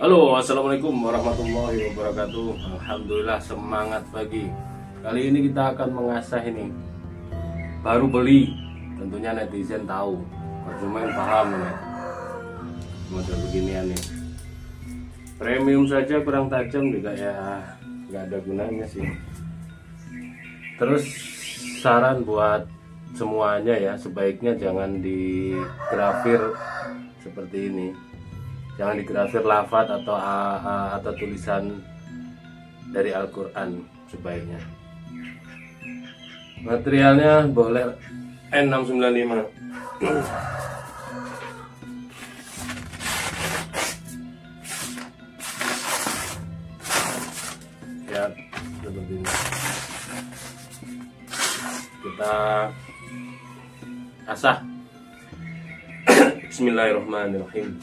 Halo, assalamualaikum warahmatullahi wabarakatuh. Alhamdulillah, semangat pagi. Kali ini kita akan mengasah ini. Baru beli, tentunya netizen tahu, konsumen paham ini. Model beginian nih. Premium saja kurang tajam juga ya, nggak ada gunanya sih. Terus saran buat semuanya ya, sebaiknya jangan digrafir seperti ini. Jangan digrafir lafaz atau tulisan dari Al-Quran sebaiknya. Materialnya boleh N695. Ya, seperti ini. Kita asah. Bismillahirrahmanirrahim.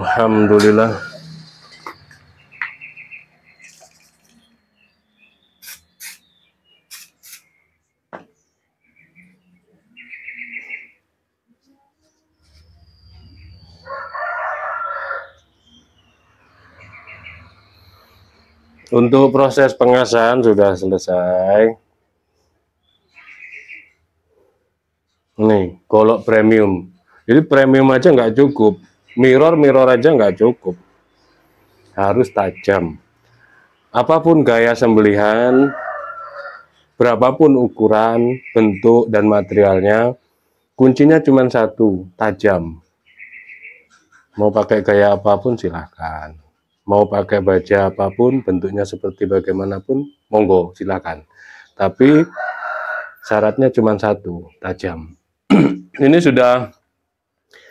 Alhamdulillah. Untuk proses pengasahan sudah selesai. Nih, golok premium. Jadi premium aja nggak cukup. Mirror aja nggak cukup. Harus tajam. Apapun gaya sembelihan, berapapun ukuran, bentuk, dan materialnya, kuncinya cuma satu, tajam. Mau pakai gaya apapun silahkan. Mau pakai baja apapun, bentuknya seperti bagaimanapun, monggo silahkan. Tapi syaratnya cuma satu, tajam. Ini sudah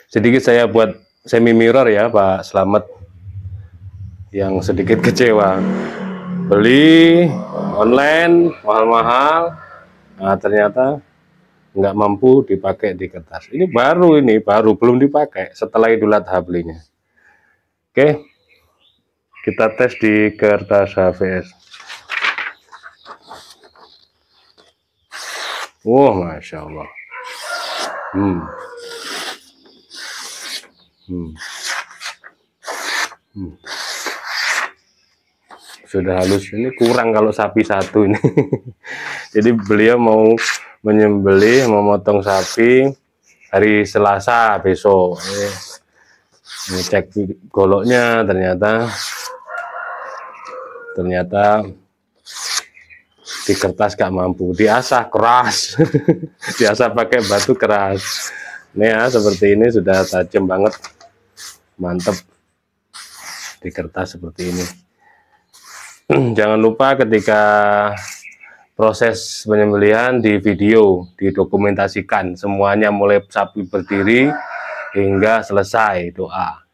sedikit saya buat semi mirror ya Pak Slamet, yang sedikit kecewa. Beli online mahal-mahal, nah ternyata nggak mampu dipakai di kertas. Ini baru belum dipakai setelah Idul Adha belinya. Oke, kita tes di kertas HVS. Wah, Masya Allah. Sudah halus. Ini kurang kalau sapi satu ini. Jadi beliau mau menyembelih, memotong sapi hari Selasa besok. Ini cek goloknya, ternyata di kertas gak mampu, diasah keras. Diasah pakai batu keras. Ini ya, seperti ini sudah tajam banget, mantep di kertas seperti ini. Jangan lupa ketika proses penyembelihan di video, didokumentasikan semuanya mulai sapi berdiri hingga selesai doa,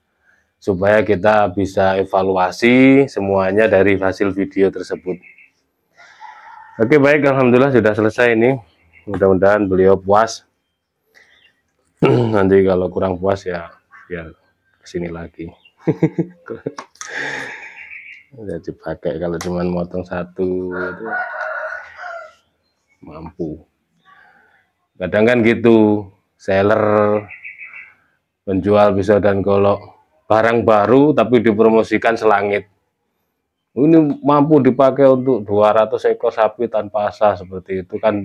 supaya kita bisa evaluasi semuanya dari hasil video tersebut. Oke, baik, alhamdulillah sudah selesai ini. Mudah-mudahan beliau puas. Nanti kalau kurang puas ya biar kesini lagi. Udah dipakai, kalau cuma motong satu itu mampu. Kadang kan gitu, seller penjual pisau dan golok barang baru tapi dipromosikan selangit. Ini mampu dipakai untuk 200 ekor sapi tanpa asah, seperti itu kan.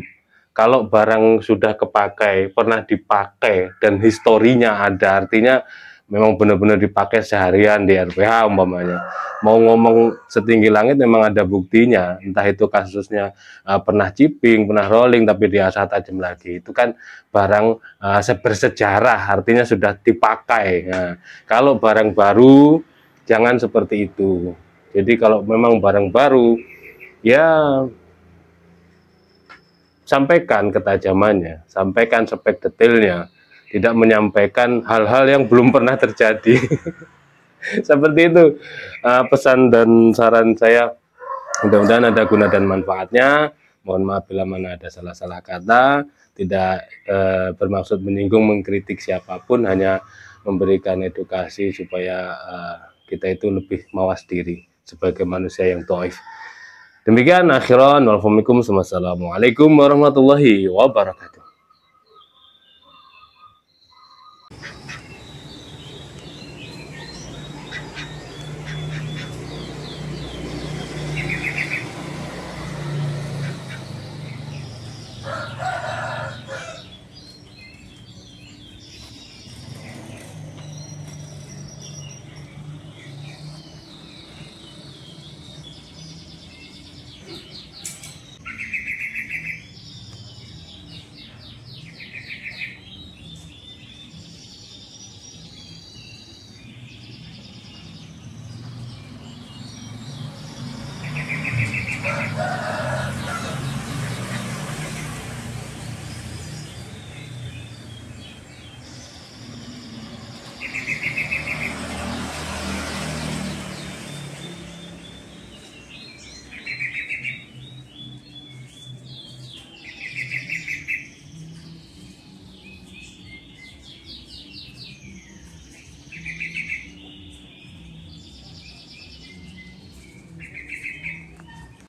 Kalau barang sudah kepakai, pernah dipakai dan historinya ada, artinya memang benar-benar dipakai seharian di RPH umpamanya. Mau ngomong setinggi langit memang ada buktinya, entah itu kasusnya pernah chipping, pernah rolling tapi diasah tajam lagi. Itu kan barang bersejarah, artinya sudah dipakai. Nah, kalau barang baru jangan seperti itu. Jadi kalau memang barang baru ya sampaikan ketajamannya, sampaikan spek detailnya, tidak menyampaikan hal-hal yang belum pernah terjadi. Seperti itu pesan dan saran saya. Mudah-mudahan ada guna dan manfaatnya. Mohon maaf bila mana ada salah-salah kata, tidak bermaksud menyinggung, mengkritik siapapun, hanya memberikan edukasi supaya kita itu lebih mawas diri sebagai manusia yang dhaif. Demikian akhiran, wassalamualaikum warahmatullahi wabarakatuh.